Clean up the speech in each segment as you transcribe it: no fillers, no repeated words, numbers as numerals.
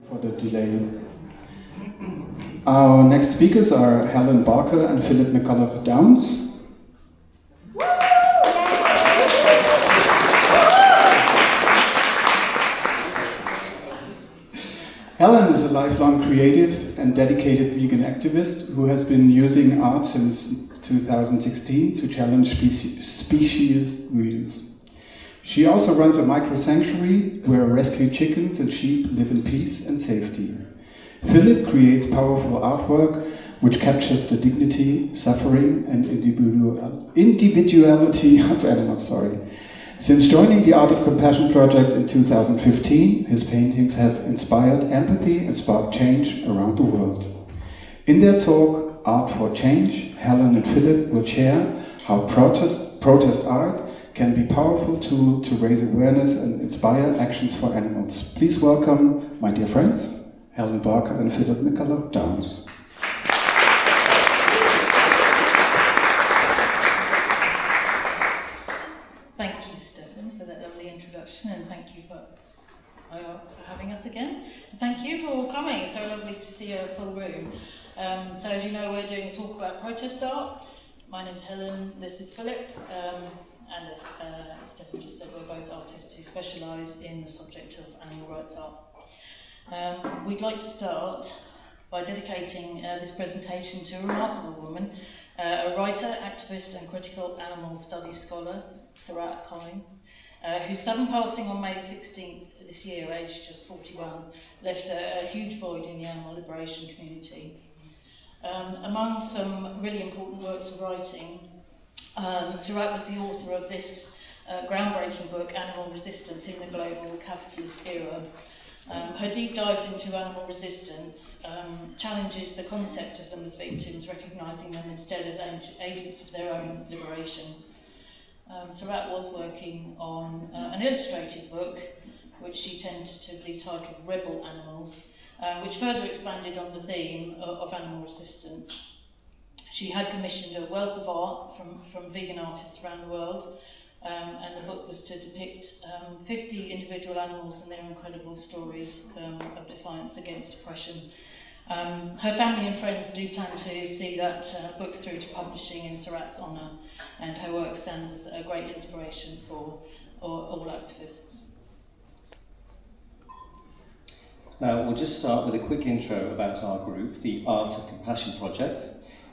for the delay. Our next speakers are Helen Barker and Philip McCulloch-Downs. Helen is a lifelong creative and dedicated vegan activist who has been using art since 2016 to challenge species views. She also runs a micro-sanctuary where rescued chickens and sheep live in peace and safety. Philip creates powerful artwork which captures the dignity, suffering, and individuality of animals. Since joining the Art of Compassion project in 2015, his paintings have inspired empathy and sparked change around the world. In their talk, Art for Change, Helen and Philip will share how protest art can be a powerful tool to raise awareness and inspire actions for animals. Please welcome my dear friends, Helen Barker and Philip McCulloch-Downs. Thank you, Stefan, for that lovely introduction, and thank you for having us again. And thank you for all coming. It's so lovely to see a full room. So as you know, we're doing a talk about protest art. My name's Helen, this is Philip, and as Stefan just said, we're both artists who specialise in the subject of animal rights art. We'd like to start by dedicating this presentation to a remarkable woman, a writer, activist and critical animal studies scholar, Surat Khan, whose sudden passing on May 16th this year, aged just 41, left a huge void in the animal liberation community. Among some really important works of writing, Surat was the author of this groundbreaking book, Animal Resistance in the Global Capitalist Era. Her deep dives into animal resistance challenges the concept of them as victims, recognising them instead as agents of their own liberation. Surat was working on an illustrated book, which she tentatively titled Rebel Animals, which further expanded on the theme of animal resistance. She had commissioned a wealth of art from vegan artists around the world, and the book was to depict 50 individual animals and their incredible stories of defiance against oppression. Her family and friends do plan to see that book through to publishing in Surat's honour, and her work stands as a great inspiration for all activists. Now, we'll just start with a quick intro about our group, the Art of Compassion Project.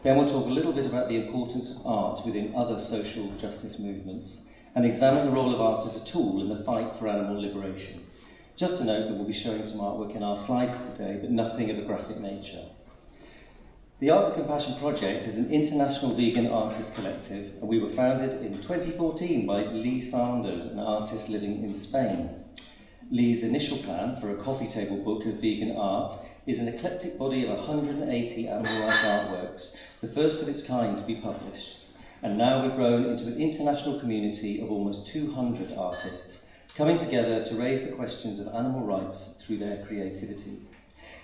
Then we'll talk a little bit about the importance of art within other social justice movements, and examine the role of art as a tool in the fight for animal liberation. Just to note that we'll be showing some artwork in our slides today, but nothing of a graphic nature. The Art of Compassion Project is an international vegan artist collective, and we were founded in 2014 by Leigh Sanders, an artist living in Spain. Leigh's initial plan for a coffee table book of vegan art is an eclectic body of 180 animal rights artworks, the first of its kind to be published. And now we've grown into an international community of almost 200 artists, coming together to raise the questions of animal rights through their creativity.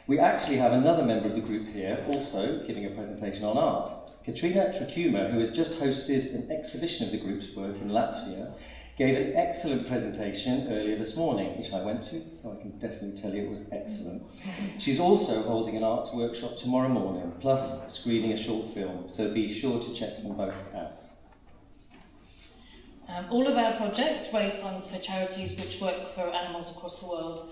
We actually have another member of the group here, also giving a presentation on art. Katrina Trakuma, who has just hosted an exhibition of the group's work in Latvia, gave an excellent presentation earlier this morning, which I went to, so I can definitely tell you it was excellent. She's also holding an arts workshop tomorrow morning, plus screening a short film, so be sure to check them both out. All of our projects raise funds for charities which work for animals across the world.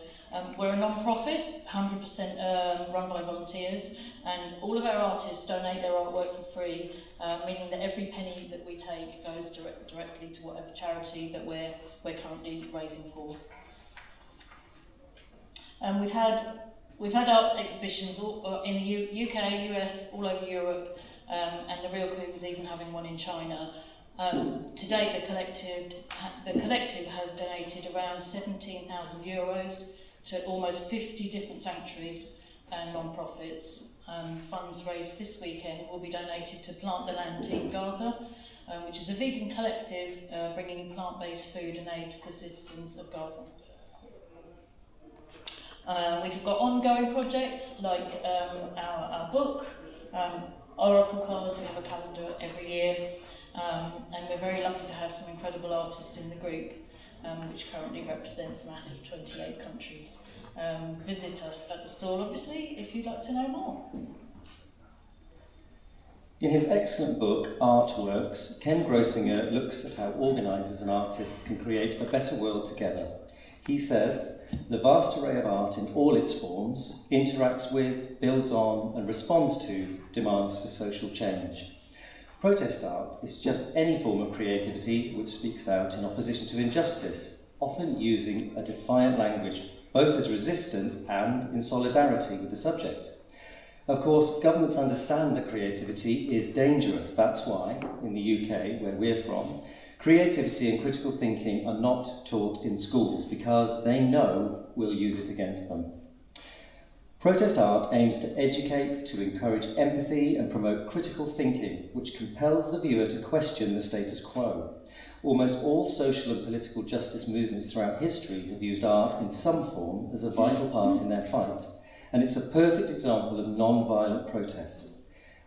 We're a non-profit, 100% run by volunteers, and all of our artists donate their artwork for free, meaning that every penny that we take goes directly to whatever charity that we're currently raising for. We've had art exhibitions in the UK, US, all over Europe, and the real coup was even having one in China. To date, the collective has donated around €17,000 to almost 50 different sanctuaries and non-profits. Funds raised this weekend will be donated to Plant the Land Team Gaza, which is a vegan collective bringing plant-based food and aid to the citizens of Gaza. We've got ongoing projects like our book, Oracle cards. We have a calendar every year, and we're very lucky to have some incredible artists in the group, which currently represents a massive 28 countries. visit us at the stall, obviously, if you'd like to know more. In his excellent book, Artworks, Ken Grosinger looks at how organisers and artists can create a better world together. He says, the vast array of art in all its forms interacts with, builds on and responds to demands for social change. Protest art is just any form of creativity which speaks out in opposition to injustice, often using a defiant language, both as resistance and in solidarity with the subject. Of course, governments understand that creativity is dangerous. That's why, in the UK, where we're from, creativity and critical thinking are not taught in schools because they know we'll use it against them. Protest art aims to educate, to encourage empathy and promote critical thinking, which compels the viewer to question the status quo. Almost all social and political justice movements throughout history have used art in some form as a vital part in their fight, and it's a perfect example of non-violent protest.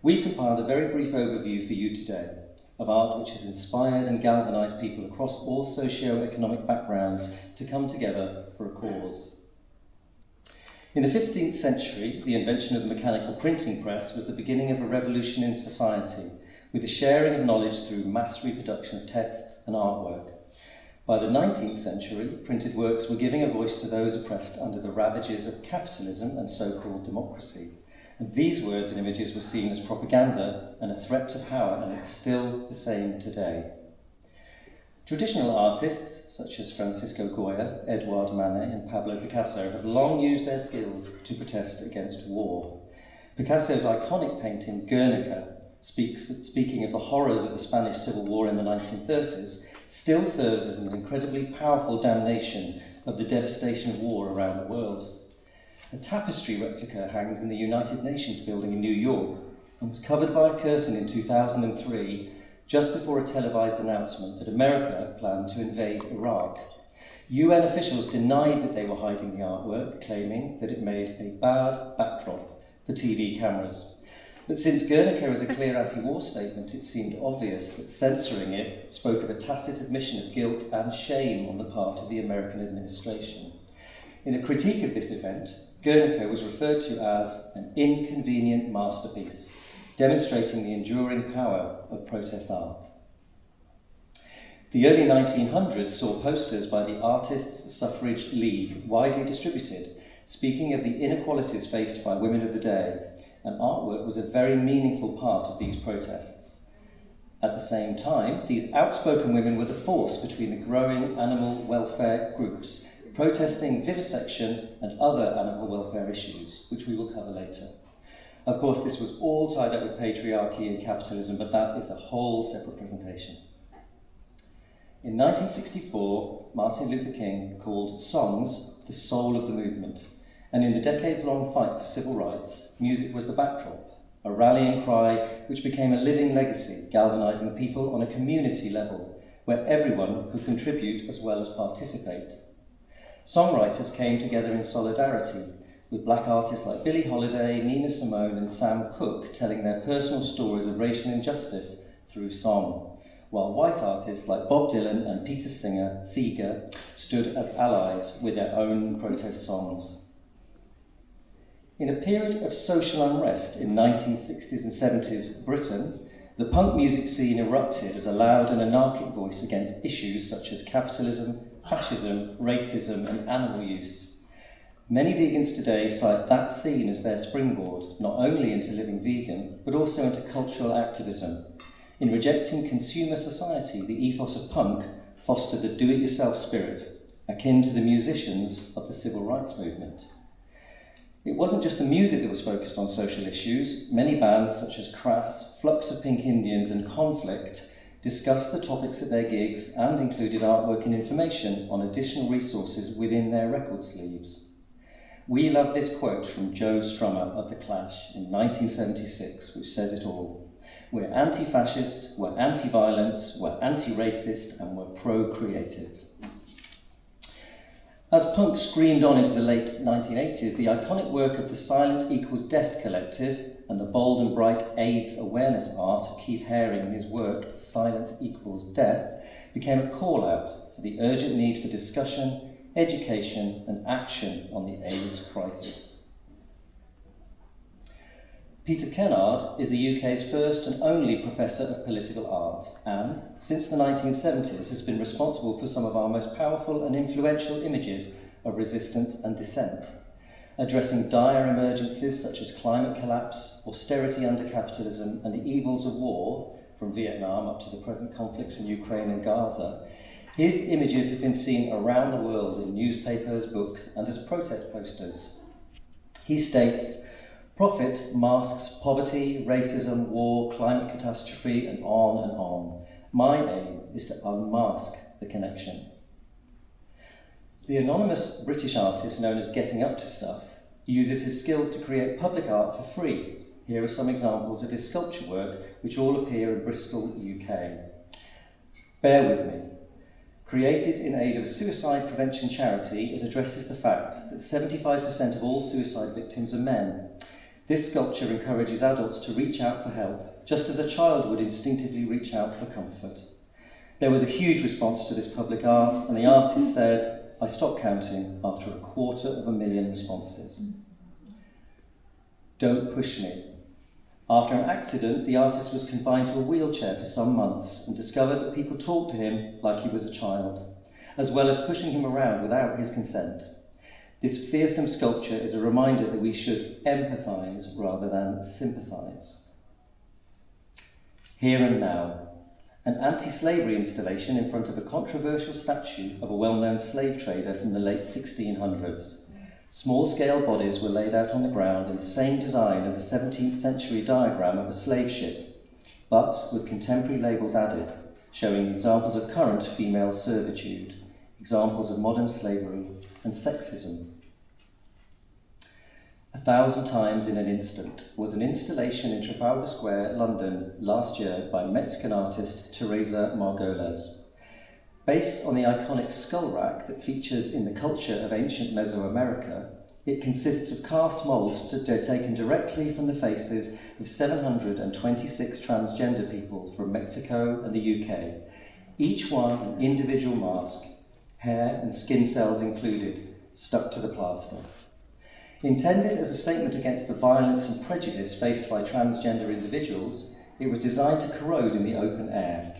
We've compiled a very brief overview for you today of art which has inspired and galvanised people across all socio-economic backgrounds to come together for a cause. In the 15th century, the invention of the mechanical printing press was the beginning of a revolution in society, with the sharing of knowledge through mass reproduction of texts and artwork. By the 19th century, printed works were giving a voice to those oppressed under the ravages of capitalism and so-called democracy. And these words and images were seen as propaganda and a threat to power, and it's still the same today. Traditional artists, such as Francisco Goya, Edouard Manet and Pablo Picasso, have long used their skills to protest against war. Picasso's iconic painting, Guernica, speaking of the horrors of the Spanish Civil War in the 1930s, still serves as an incredibly powerful damnation of the devastation of war around the world. A tapestry replica hangs in the United Nations building in New York and was covered by a curtain in 2003, just before a televised announcement that America planned to invade Iraq. UN officials denied that they were hiding the artwork, claiming that it made a bad backdrop for TV cameras. But since Guernica is a clear anti-war statement, it seemed obvious that censoring it spoke of a tacit admission of guilt and shame on the part of the American administration. In a critique of this event, Guernica was referred to as an inconvenient masterpiece, demonstrating the enduring power of protest art. The early 1900s saw posters by the Artists' Suffrage League widely distributed, speaking of the inequalities faced by women of the day, and artwork was a very meaningful part of these protests. At the same time, these outspoken women were the force between the growing animal welfare groups, protesting vivisection and other animal welfare issues, which we will cover later. Of course, this was all tied up with patriarchy and capitalism, but that is a whole separate presentation. In 1964, Martin Luther King called songs the soul of the movement, and in the decades-long fight for civil rights, music was the backdrop, a rallying cry which became a living legacy, galvanizing people on a community level, where everyone could contribute as well as participate. Songwriters came together in solidarity, with black artists like Billie Holiday, Nina Simone and Sam Cooke telling their personal stories of racial injustice through song, while white artists like Bob Dylan and Peter Seeger stood as allies with their own protest songs. In a period of social unrest in 1960s and 70s Britain, the punk music scene erupted as a loud and anarchic voice against issues such as capitalism, fascism, racism and animal use. Many vegans today cite that scene as their springboard, not only into living vegan, but also into cultural activism. In rejecting consumer society, the ethos of punk fostered the do-it-yourself spirit, akin to the musicians of the civil rights movement. It wasn't just the music that was focused on social issues. Many bands such as Crass, Flux of Pink Indians and Conflict discussed the topics at their gigs and included artwork and information on additional resources within their record sleeves. We love this quote from Joe Strummer of The Clash in 1976, which says it all. We're anti-fascist, we're anti-violence, we're anti-racist, and we're pro-creative. As punk screamed on into the late 1980s, the iconic work of the Silence Equals Death collective and the bold and bright AIDS awareness art of Keith Haring and his work, Silence Equals Death, became a call-out for the urgent need for discussion, education and action on the AIDS crisis. Peter Kennard is the UK's first and only Professor of Political Art and, since the 1970s, has been responsible for some of our most powerful and influential images of resistance and dissent, addressing dire emergencies such as climate collapse, austerity under capitalism, and the evils of war, from Vietnam up to the present conflicts in Ukraine and Gaza. His images have been seen around the world in newspapers, books, and as protest posters. He states, "Profit masks poverty, racism, war, climate catastrophe, and on and on. My aim is to unmask the connection." The anonymous British artist known as Getting Up to Stuff uses his skills to create public art for free. Here are some examples of his sculpture work, which all appear in Bristol, UK. Bear with me. Created in aid of a suicide prevention charity, it addresses the fact that 75% of all suicide victims are men. This sculpture encourages adults to reach out for help, just as a child would instinctively reach out for comfort. There was a huge response to this public art, and the artist said, "I stopped counting after 250,000 responses." Don't push me. After an accident, the artist was confined to a wheelchair for some months and discovered that people talked to him like he was a child, as well as pushing him around without his consent. This fearsome sculpture is a reminder that we should empathise rather than sympathise. Here and Now, an anti-slavery installation in front of a controversial statue of a well-known slave trader from the late 1600s. Small-scale bodies were laid out on the ground in the same design as a 17th century diagram of a slave ship, but with contemporary labels added, showing examples of current female servitude, examples of modern slavery and sexism. 1,000 Times in an Instant was an installation in Trafalgar Square, London, last year by Mexican artist Teresa Margolez. Based on the iconic skull rack that features in the culture of ancient Mesoamerica, it consists of cast moulds taken directly from the faces of 726 transgender people from Mexico and the UK, each one an individual mask, hair and skin cells included, stuck to the plaster. Intended as a statement against the violence and prejudice faced by transgender individuals, it was designed to corrode in the open air.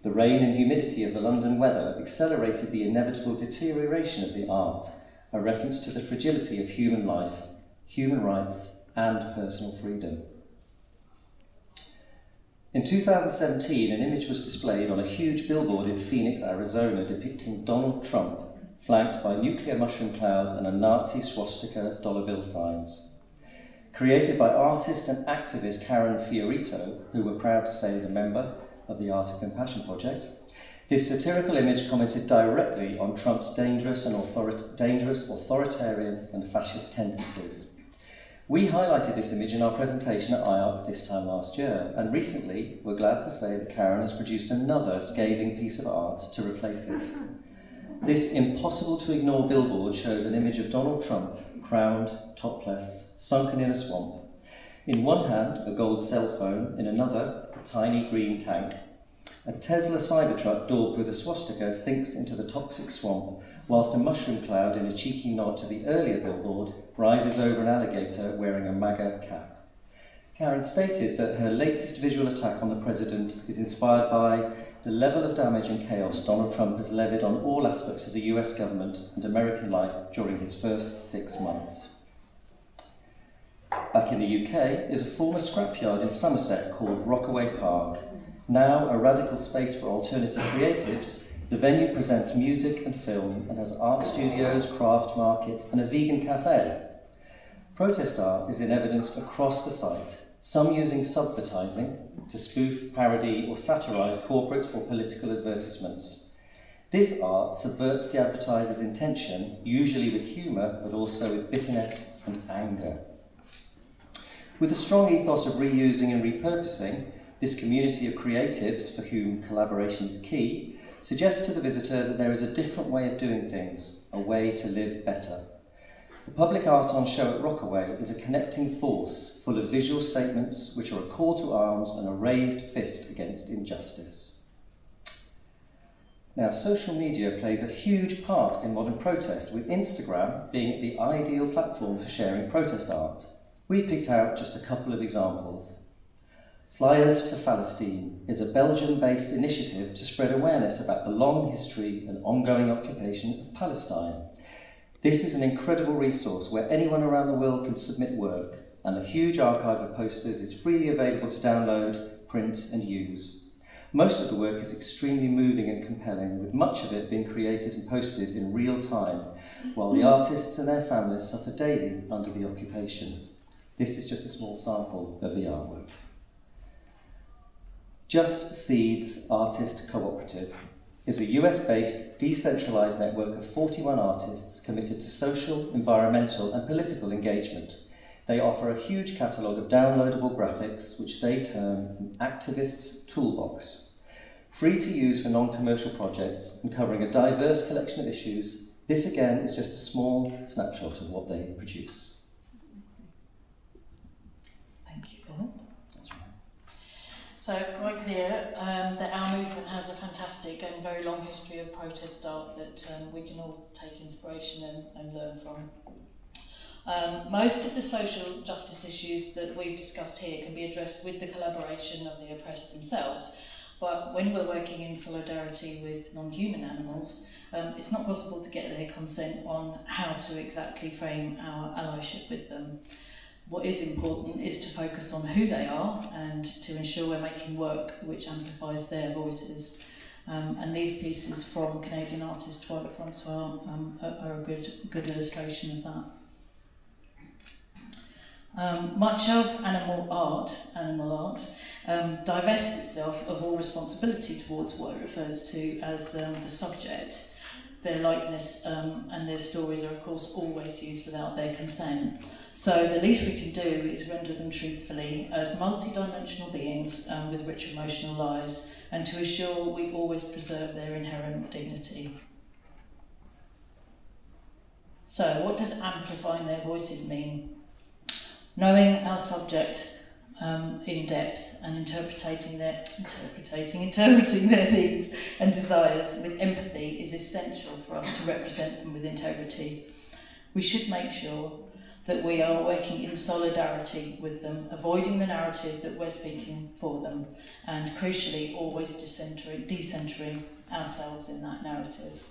The rain and humidity of the London weather accelerated the inevitable deterioration of the art, a reference to the fragility of human life, human rights, and personal freedom. In 2017, an image was displayed on a huge billboard in Phoenix, Arizona, depicting Donald Trump, flanked by nuclear mushroom clouds and a Nazi swastika dollar bill signs. Created by artist and activist Karen Fiorito, who we're proud to say is a member of the Art of Compassion project, this satirical image commented directly on Trump's dangerous, authoritarian and fascist tendencies. We highlighted this image in our presentation at IARC this time last year, and recently we're glad to say that Karen has produced another scathing piece of art to replace it. This impossible to ignore billboard shows an image of Donald Trump, crowned, topless, sunken in a swamp. In one hand, a gold cell phone, in another, a tiny green tank. A Tesla Cybertruck daubed with a swastika sinks into the toxic swamp, whilst a mushroom cloud, in a cheeky nod to the earlier billboard, rises over an alligator wearing a MAGA cap. Karen stated that her latest visual attack on the president is inspired by the level of damage and chaos Donald Trump has levied on all aspects of the US government and American life during his first 6 months. Back in the UK is a former scrapyard in Somerset called Rockaway Park. Now a radical space for alternative creatives, the venue presents music and film and has art studios, craft markets and a vegan cafe. Protest art is in evidence across the site, some using subvertising to spoof, parody or satirise corporate or political advertisements. This art subverts the advertiser's intention, usually with humour but also with bitterness and anger. With a strong ethos of reusing and repurposing, this community of creatives, for whom collaboration is key, suggests to the visitor that there is a different way of doing things, a way to live better. The public art on show at Rockaway is a connecting force, full of visual statements which are a call to arms and a raised fist against injustice. Now, social media plays a huge part in modern protest, with Instagram being the ideal platform for sharing protest art. We've picked out just a couple of examples. Flyers for Palestine is a Belgium-based initiative to spread awareness about the long history and ongoing occupation of Palestine. This is an incredible resource where anyone around the world can submit work, and a huge archive of posters is freely available to download, print and use. Most of the work is extremely moving and compelling, with much of it being created and posted in real time, while the artists and their families suffer daily under the occupation. This is just a small sample of the artwork. Just Seeds Artist Cooperative is a US-based decentralised network of 41 artists committed to social, environmental and political engagement. They offer a huge catalogue of downloadable graphics, which they term an activist's toolbox. Free to use for non-commercial projects and covering a diverse collection of issues, this again is just a small snapshot of what they produce. Thank you, Phil. That's right. So it's quite clear that our movement has a fantastic and very long history of protest art that we can all take inspiration and learn from. Most of the social justice issues that we've discussed here can be addressed with the collaboration of the oppressed themselves, but when we're working in solidarity with non-human animals, it's not possible to get their consent on how to exactly frame our allyship with them. What is important is to focus on who they are and to ensure we're making work which amplifies their voices. And these pieces from Canadian artist Toilet Francois are a good illustration of that. Much of animal art, divests itself of all responsibility towards what it refers to as the subject. Their likeness and their stories are of course always used without their consent. So the least we can do is render them truthfully as multidimensional beings with rich emotional lives, and to assure we always preserve their inherent dignity. So what does amplifying their voices mean? Knowing our subject in depth and interpreting their needs and desires with empathy is essential for us to represent them with integrity. We should make sure that we are working in solidarity with them, avoiding the narrative that we're speaking for them, and crucially always decentering ourselves in that narrative.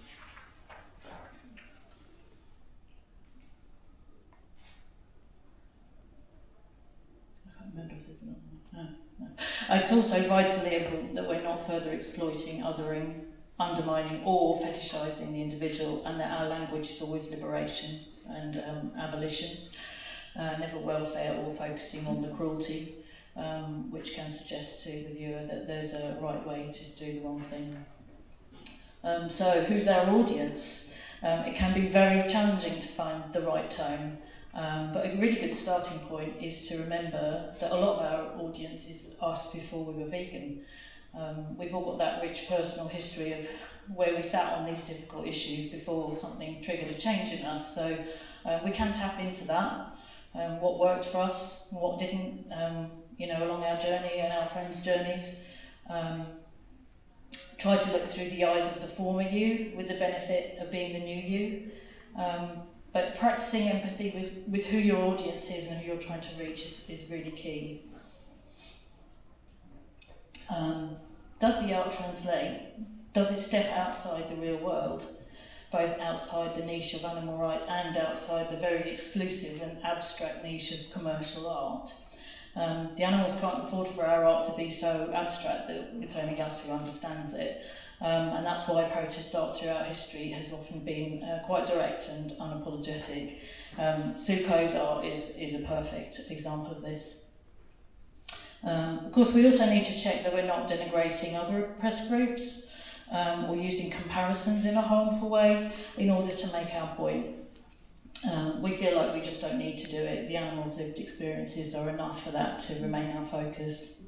Remember if there's another one. No. It's also vitally important that we're not further exploiting, othering, undermining or fetishising the individual, and that our language is always liberation and abolition, never welfare or focusing on the cruelty, which can suggest to the viewer that there's a right way to do the wrong thing. So who's our audience? It can be very challenging to find the right tone. But a really good starting point is to remember that a lot of our audience is us before we were vegan. We've all got that rich personal history of where we sat on these difficult issues before something triggered a change in us. So we can tap into that, what worked for us, what didn't, along our journey and our friends' journeys. Try to look through the eyes of the former you with the benefit of being the new you. But practicing empathy with who your audience is and who you're trying to reach is really key. Does the art translate? Does it step outside the real world, both outside the niche of animal rights and outside the very exclusive and abstract niche of commercial art? The animals can't afford for our art to be so abstract that it's only us who understands it. And that's why protest art throughout history has often been quite direct and unapologetic. Suko's art is a perfect example of this. Of course, we also need to check that we're not denigrating other oppressed groups or using comparisons in a harmful way in order to make our point. We feel like we just don't need to do it. The animals' lived experiences are enough for that to remain our focus.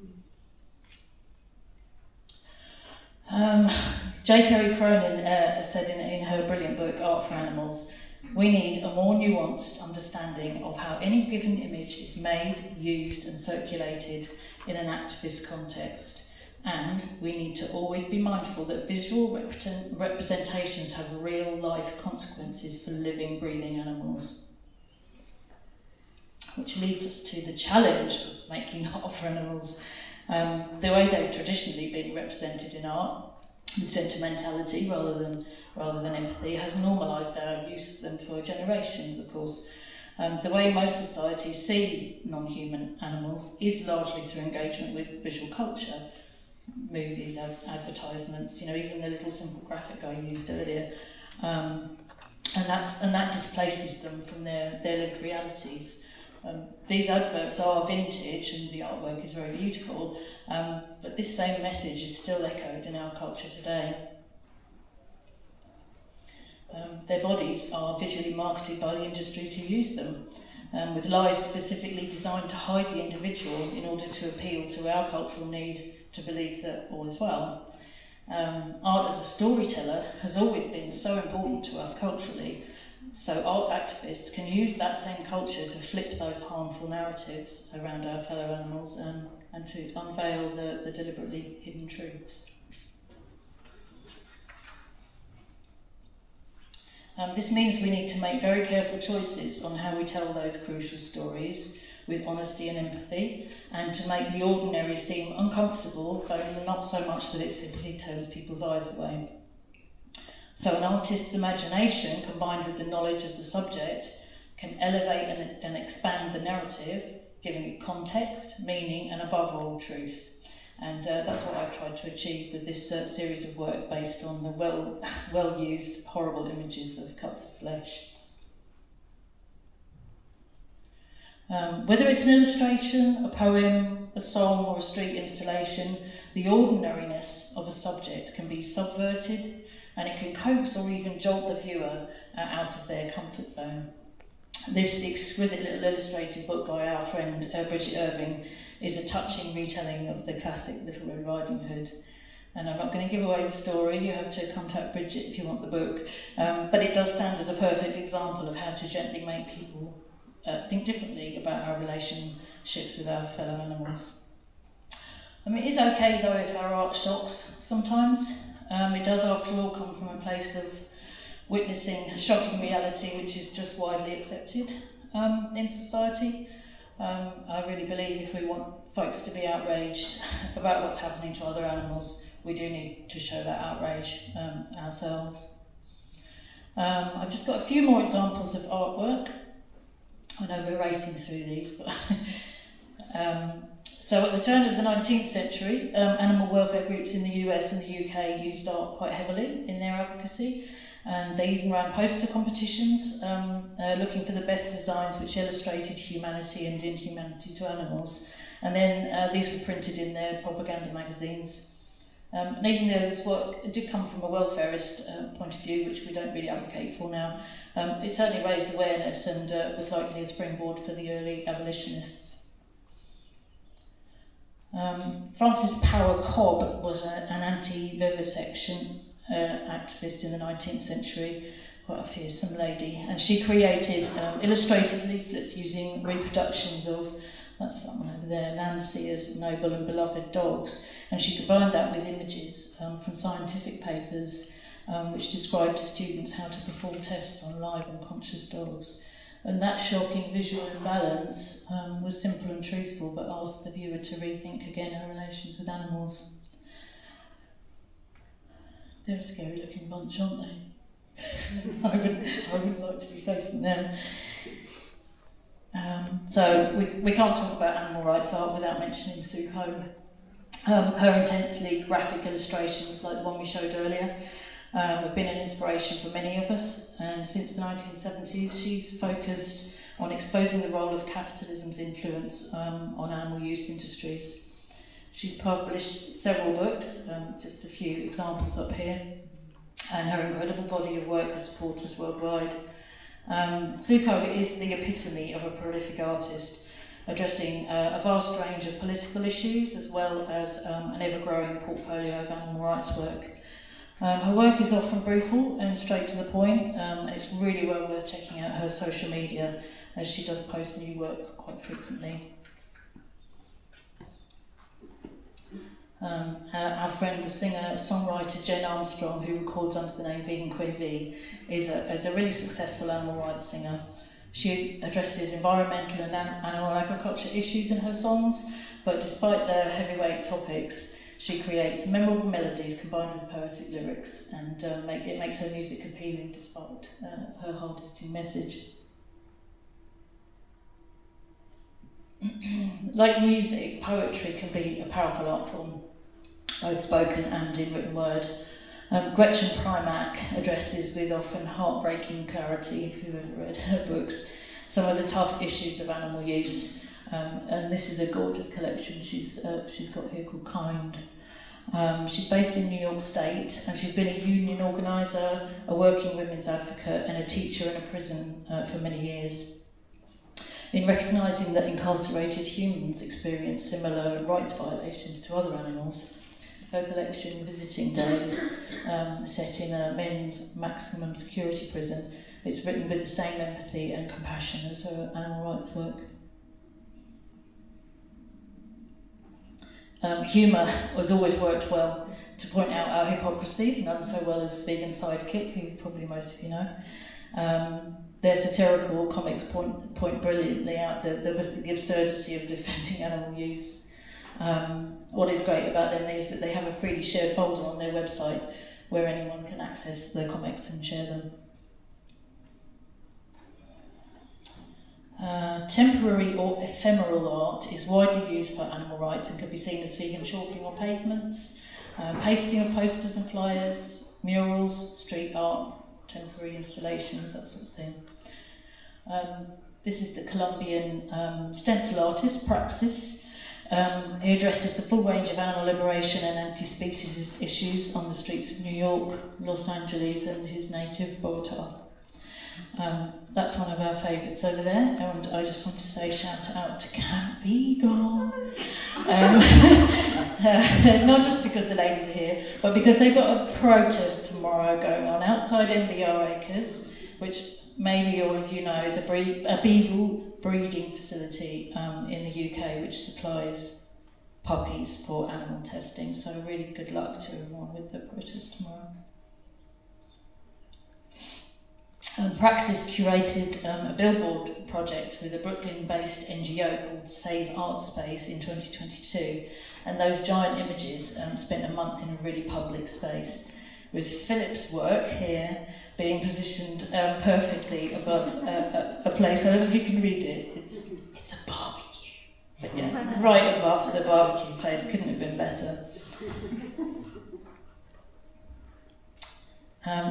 J. Kerry Cronin said in her brilliant book, Art for Animals, we need a more nuanced understanding of how any given image is made, used and circulated in an activist context. And we need to always be mindful that visual representations have real life consequences for living, breathing animals. Which leads us to the challenge of making art for animals. The way they've traditionally been represented in art, with sentimentality rather than empathy, has normalised our use of them for generations, of course. The way most societies see non-human animals is largely through engagement with visual culture, movies, advertisements, even the little simple graphic I used earlier, and that displaces them from their lived realities. These adverts are vintage and the artwork is very beautiful, but this same message is still echoed in our culture today. Their bodies are visually marketed by the industry to use them, with lies specifically designed to hide the individual in order to appeal to our cultural need to believe that all is well. Art as a storyteller has always been so important to us culturally, so art activists can use that same culture to flip those harmful narratives around our fellow animals and to unveil the deliberately hidden truths. This means we need to make very careful choices on how we tell those crucial stories with honesty and empathy, and to make the ordinary seem uncomfortable, though not so much that it simply turns people's eyes away. So an artist's imagination, combined with the knowledge of the subject, can elevate and expand the narrative, giving it context, meaning, and above all, truth. And that's what I've tried to achieve with this series of work based on the well-used, horrible images of cuts of flesh. Whether it's an illustration, a poem, a song, or a street installation, the ordinariness of a subject can be subverted, and it can coax or even jolt the viewer out of their comfort zone. This exquisite little illustrated book by our friend Bridget Irving is a touching retelling of the classic Little Red Riding Hood. And I'm not going to give away the story, you have to contact Bridget if you want the book, but it does stand as a perfect example of how to gently make people think differently about our relationships with our fellow animals. It is okay though if our art shocks sometimes. It does after all come from a place of witnessing shocking reality which is just widely accepted in society. I really believe if we want folks to be outraged about what's happening to other animals, we do need to show that outrage ourselves. I've just got a few more examples of artwork. I know we're racing through these, but so at the turn of the 19th century, animal welfare groups in the US and the UK used art quite heavily in their advocacy, and they even ran poster competitions looking for the best designs which illustrated humanity and inhumanity to animals. And then these were printed in their propaganda magazines. And even though this work did come from a welfarist point of view, which we don't really advocate for now, it certainly raised awareness and was likely a springboard for the early abolitionists. Frances Power Cobb was an anti-vivisection activist in the 19th century, quite a fearsome lady, and she created illustrated leaflets using reproductions of, that's that one over there, Landseer's noble and beloved dogs, and she combined that with images from scientific papers which described to students how to perform tests on live and conscious dogs. And that shocking visual imbalance was simple and truthful, but asked the viewer to rethink again her relations with animals. They're a scary looking bunch, aren't they? I wouldn't like to be facing them. So we can't talk about animal rights art without mentioning Sue Coe. Her intensely graphic illustrations, like the one we showed earlier, have been an inspiration for many of us, and since the 1970s she's focused on exposing the role of capitalism's influence on animal use industries. She's published several books, just a few examples up here, and her incredible body of work has supporters worldwide. Sue Coe is the epitome of a prolific artist, addressing a vast range of political issues as well as an ever-growing portfolio of animal rights work. Her work is often brutal and straight to the point, and it's really well worth checking out her social media, as she does post new work quite frequently. Our friend, the singer-songwriter Jen Armstrong, who records under the name Vegan Queen V, is a really successful animal rights singer. She addresses environmental and animal agriculture issues in her songs, but despite their heavyweight topics, she creates memorable melodies combined with poetic lyrics, and it makes her music appealing despite her hard-hitting message. Like music, poetry can be a powerful art form, both spoken and in written word. Gretchen Primack addresses with often heartbreaking clarity, if you've ever read her books, some of the tough issues of animal use. And this is a gorgeous collection she's got here called Kind. She's based in New York State, and she's been a union organiser, a working women's advocate, and a teacher in a prison for many years. In recognising that incarcerated humans experience similar rights violations to other animals, her collection, Visiting Days, set in a men's maximum security prison, it's written with the same empathy and compassion as her animal rights work. Humour has always worked well to point out our hypocrisies, none so well as Vegan Sidekick, who probably most of you know. Their satirical comics point brilliantly out the absurdity of defending animal use. What is great about them is that they have a freely shared folder on their website where anyone can access their comics and share them. Temporary or ephemeral art is widely used for animal rights and can be seen as vegan chalking on pavements, pasting of posters and flyers, murals, street art, temporary installations, that sort of thing. This is the Colombian stencil artist, Praxis. He addresses the full range of animal liberation and anti-species issues on the streets of New York, Los Angeles and his native Bogota. That's one of our favourites over there, and I just want to say shout out to Can't Be Gone. Not just because the ladies are here, but because they've got a protest tomorrow going on outside MBR Acres, which maybe all of you know is a beagle breeding facility in the UK which supplies puppies for animal testing. So really good luck to everyone with the protest tomorrow. Praxis curated a billboard project with a Brooklyn-based NGO called Save Art Space in 2022, and those giant images spent a month in a really public space, with Philip's work here being positioned perfectly above a place. I don't know if you can read it. It's a barbecue, but yeah, right above the barbecue place. Couldn't have been better.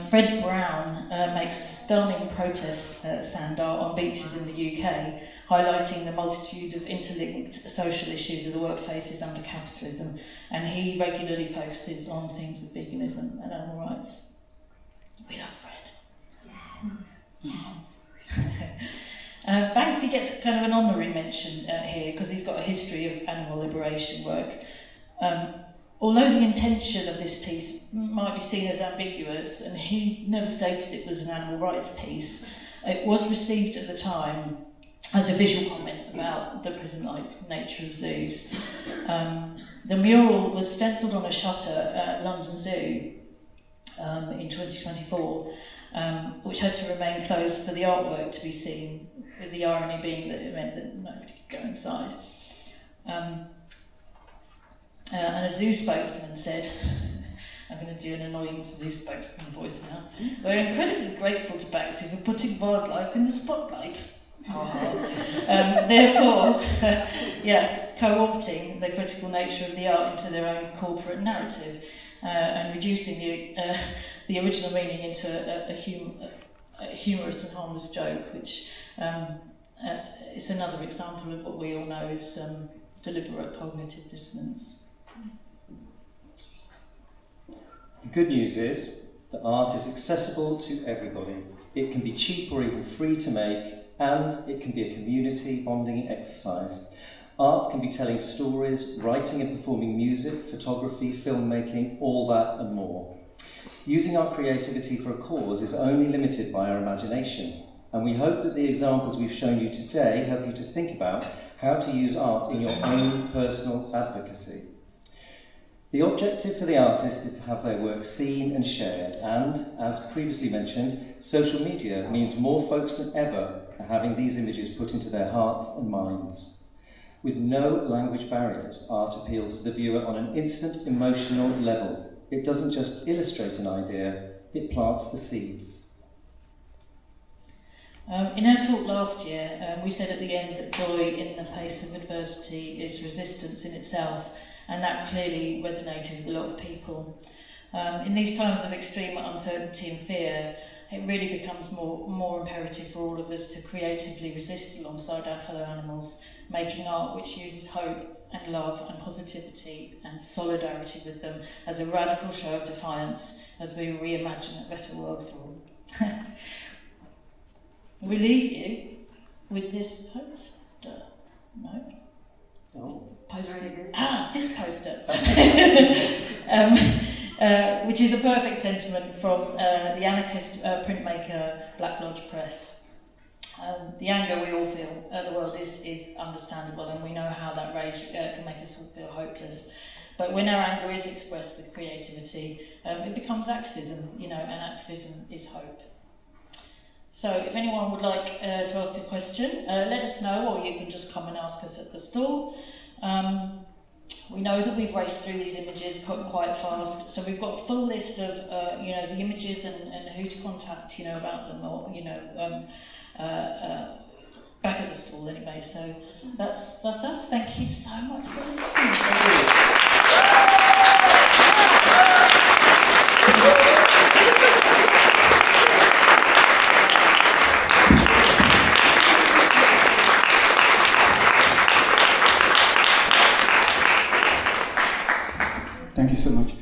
Fred Brown makes stunning protest sand art on beaches in the UK, highlighting the multitude of interlinked social issues of the work faces under capitalism, and he regularly focuses on themes of veganism and animal rights. We love Fred. Yes. Banksy gets kind of an honorary mention here because he's got a history of animal liberation work. Although the intention of this piece might be seen as ambiguous, and he never stated it was an animal rights piece, it was received at the time as a visual comment about the prison-like nature of zoos. The mural was stencilled on a shutter at London Zoo in 2024, which had to remain closed for the artwork to be seen, with the irony being that it meant that nobody could go inside. And a zoo spokesman said, I'm going to do an annoying zoo spokesman voice now, we're incredibly grateful to Banksy for putting wildlife in the spotlight. Therefore, yes, co-opting the critical nature of the art into their own corporate narrative and reducing the original meaning into a humorous and harmless joke, which is another example of what we all know is deliberate cognitive dissonance. The good news is that art is accessible to everybody. It can be cheap or even free to make, and it can be a community bonding exercise. Art can be telling stories, writing and performing music, photography, filmmaking, all that and more. Using our creativity for a cause is only limited by our imagination, and we hope that the examples we've shown you today help you to think about how to use art in your own personal advocacy. The objective for the artist is to have their work seen and shared, and, as previously mentioned, social media means more folks than ever are having these images put into their hearts and minds. With no language barriers, art appeals to the viewer on an instant emotional level. It doesn't just illustrate an idea, it plants the seeds. In our talk last year, we said at the end that joy in the face of adversity is resistance in itself, and that clearly resonated with a lot of people. In these times of extreme uncertainty and fear, it really becomes more imperative for all of us to creatively resist alongside our fellow animals, making art which uses hope and love and positivity and solidarity with them as a radical show of defiance as we reimagine a better world for all. We leave you with this poster. No? Oh. Poster. This poster. Which is a perfect sentiment from the anarchist printmaker Black Lodge Press. The anger we all feel at the world is understandable, and we know how that rage can make us all feel hopeless. But when our anger is expressed with creativity, it becomes activism, and activism is hope. So if anyone would like to ask a question, let us know, or you can just come and ask us at the stall. We know that we've raced through these images quite fast, so we've got a full list of the images and who to contact about them, or back at the stall anyway. So that's us. Thank you so much for listening. Thank you so much.